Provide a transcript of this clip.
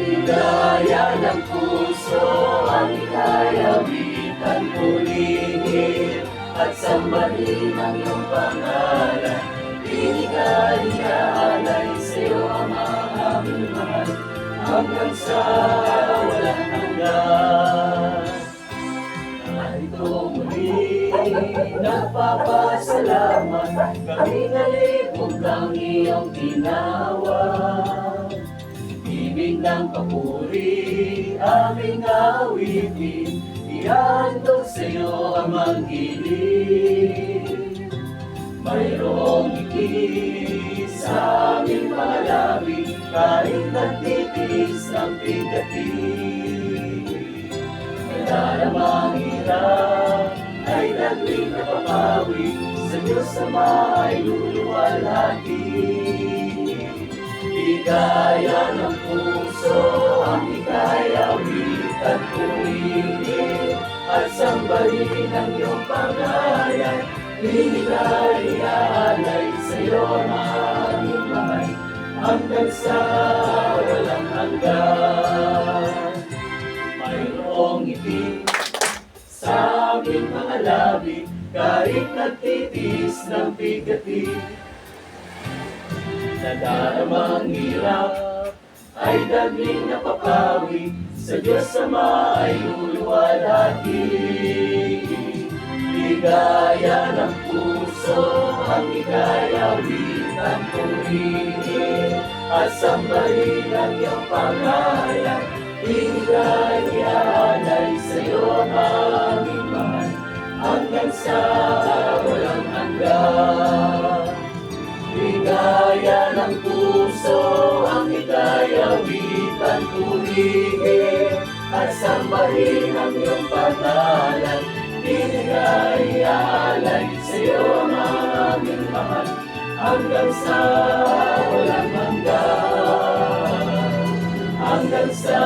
Ligaya ng puso ang ikayawitan, purihin at sambahin ang iyong pangalan. Binigay-alay sa'yo ang aming mahal, hanggang sa walang hanggan. Narito muli, nagpapasalamat, kami nalibog ng iyong tinawag. Ibig ng papuri, aming awitin, ihandog sa'yo ang manghiling. Mayroong ngiti sa aming mga labi, kahit nagtitiis ng bigatin. Nalalamang hirap ay daglig na papawi, sa Diyos Ama ay luluwalhati. Ligaya ng puso ang ikayawitan, purihin at sambahin ang iyong pangalan. Binigay-alay sa'yo ang aming mahal, hanggang sa walang hanggan. Mayroong ngiti sa aming mga labi, kahit nagtitiis ng bigatin. Nadaramang hirap ay dagling na papawi, sa Diyos Ama ay luluwalhati. Ligaya ng puso ang ikayawitan, purihin at sambahin ang iyong pangalan. Binigay-alay sa'yo ang aming mahal, hanggang sa walang hanggan. Ligaya ng puso ang ikayawitan, purihin at sambahin ang iyong pangalan. Binigay-alay sa'yo ang aming mahal, hanggang sa walang hanggan. Hanggang sa